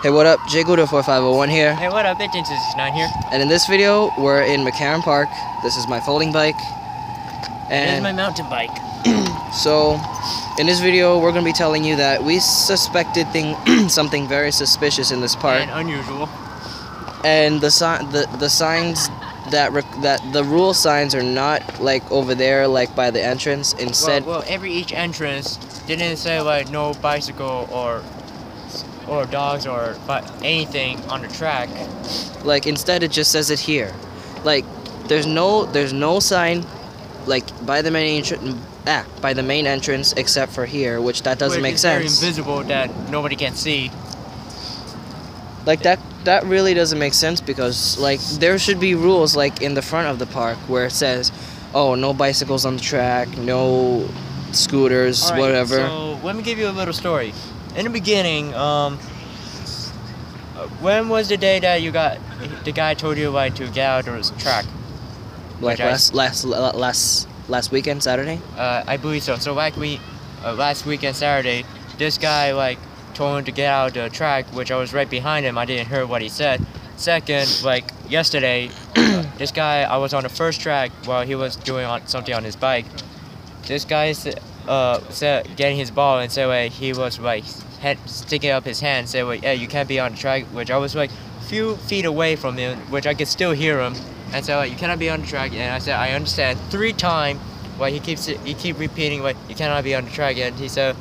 Hey, what up? Jgudo4501 here. Hey, what up? It's 69 here. And in this video, we're in McCarren Park. This is my folding bike. And this is my mountain bike. So, in this video, we're going to be telling you that we suspected something very suspicious in this park. And unusual. And the signs that the rule signs are not like over there, like by the entrance. Instead, well, each entrance didn't say like no bicycle or dogs or anything on the track. Like instead, it just says it here. Like there's no sign like by the main entrance except for here, which that doesn't make sense. Very invisible that nobody can see. Like that really doesn't make sense, because like there should be rules like in the front of the park where it says, oh, no bicycles on the track, no scooters, All right, whatever. So let me give you a little story. In the beginning, when was the day that the guy told you like to get out of the track? Like last weekend, Saturday? I believe so. So last weekend Saturday, this guy like told him to get out of the track, which I was right behind him. I didn't hear what he said. Second, like yesterday, this guy, I was on the first track while he was doing something on his bike. This guy said getting his ball and said like he was like sticking up his hand, said like, hey, you can't be on the track, which I was like a few feet away from him, which I could still hear him, and said like, you cannot be on the track. And I said, I understand 3 times. Why he keep repeating like, you cannot be on the track. And he said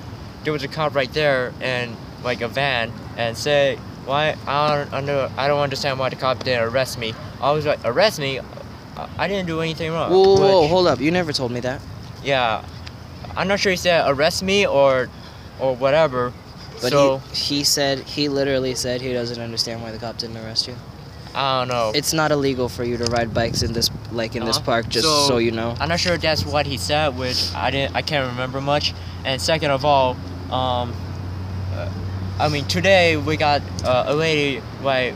there was a cop right there and like a van, and say, why I don't understand why the cop didn't arrest me. I was like, arrest me? I didn't do anything wrong. Whoa, hold up, you never told me that. Yeah, I'm not sure he said arrest me or whatever. But so he literally said he doesn't understand why the cop didn't arrest you. I don't know. It's not illegal for you to ride bikes in this this park, just so you know. I'm not sure if that's what he said, which I can't remember much. And second of all, I mean, today we got a lady like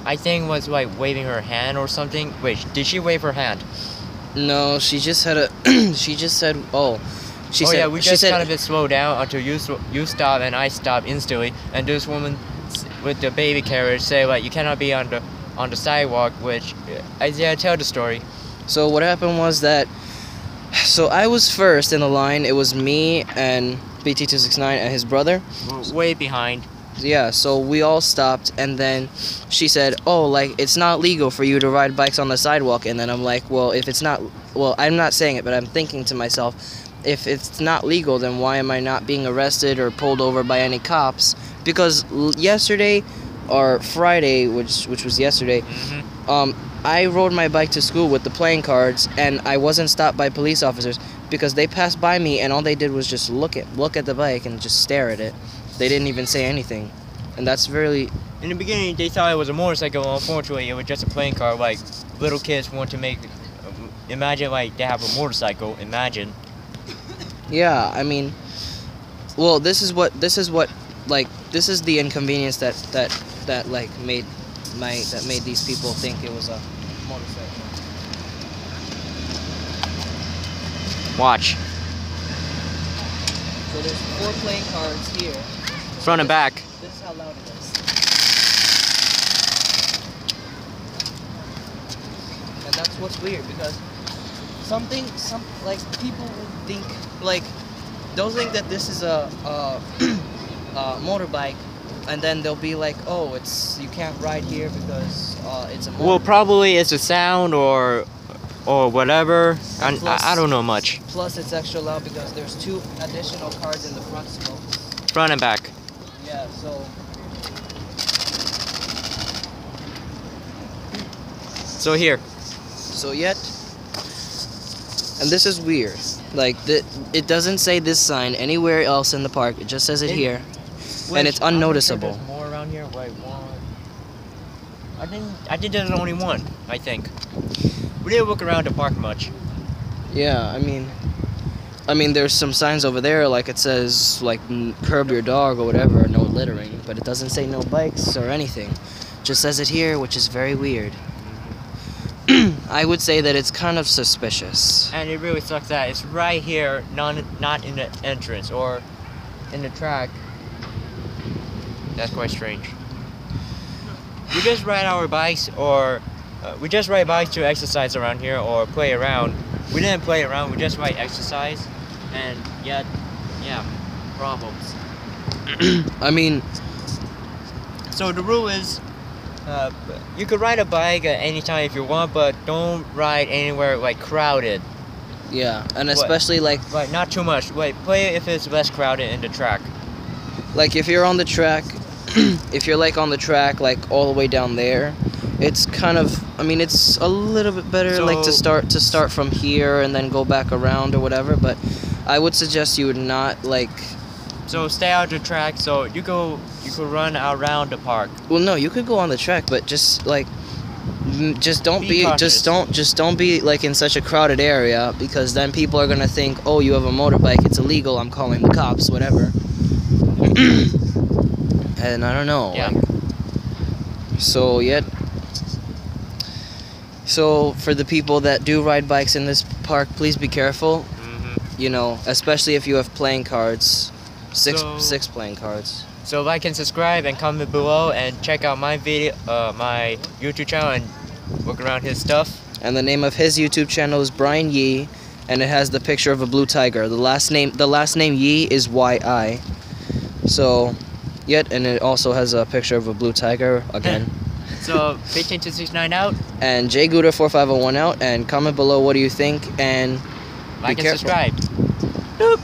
I think was like waving her hand or something. Wait, did she wave her hand? No, she just had a she just said, oh. She said, yeah, we just kind of slow down until you stop and I stop instantly, and this woman with the baby carriage say like, you cannot be on the sidewalk, which I tell the story. So what happened was that, so I was first in the line. It was me and BT269 and his brother. Way behind. Yeah, so we all stopped, and then she said, oh, like, it's not legal for you to ride bikes on the sidewalk. And then I'm like, well, if it's not, well, I'm not saying it, but I'm thinking to myself, if it's not legal, then why am I not being arrested or pulled over by any cops? Because yesterday, or Friday, which was yesterday, I rode my bike to school with the playing cards, and I wasn't stopped by police officers because they passed by me, and all they did was just look at the bike and just stare at it. They didn't even say anything, and that's really. In the beginning, they thought it was a motorcycle. Unfortunately, it was just a playing card. Like little kids want to imagine like they have a motorcycle. Imagine. Yeah, I mean, well, this is the inconvenience that made these people think it was a motorcycle. Watch. So there's 4 playing cards here. Front and back. This is how loud it is. And that's what's weird, because some people would think, like, they'll think that this is a motorbike, and then they'll be like, oh, you can't ride here because it's a motorbike. Well, probably it's a sound or whatever. I don't know much. Plus, it's extra loud because there's 2 additional cards in the front spokes. Front and back. Yeah, so. So here. So yet. And this is weird. Like, it doesn't say this sign anywhere else in the park. It just says it here. And it's unnoticeable. There's more around here. Wait, one. I think there's only one, I think. We didn't look around the park much. Yeah, I mean, there's some signs over there, like it says, like, curb your dog or whatever, no littering. But it doesn't say no bikes or anything. It just says it here, which is very weird. I would say that it's kind of suspicious. And it really sucks that it's right here, not in the entrance or in the track. That's quite strange. we just ride our bikes, or we just ride bikes to exercise around here or play around. We didn't play around. We just ride exercise, and yeah, problems. I mean, so the rule is, you could ride a bike at any time if you want, but don't ride anywhere like crowded. yeah, and especially like not too much. Play if it's less crowded in the track. like if you're on the track, if you're like on the track like all the way down there, it's kind of, I mean, it's a little bit better like to start from here and then go back around or whatever, but I would suggest you would not like. So stay out the track. So you could run around the park. Well, no, you could go on the track, but just like just don't Be cautious. just don't be like in such a crowded area, because then people are gonna think, oh, you have a motorbike, it's illegal, I'm calling the cops, whatever. And I don't know. Yeah. Like, so for the people that do ride bikes in this park, please be careful. You know, especially if you have playing cards, six playing cards. So like and subscribe and comment below, and check out my video, my YouTube channel, and look around his stuff. And the name of his YouTube channel is Brian Yee, and it has the picture of a blue tiger. The last name Yee is Y-I. So, and it also has a picture of a blue tiger again. So 15269 out. And Jay Gooder 4501 out. And comment below what do you think, and Like be and careful. subscribe. Doop.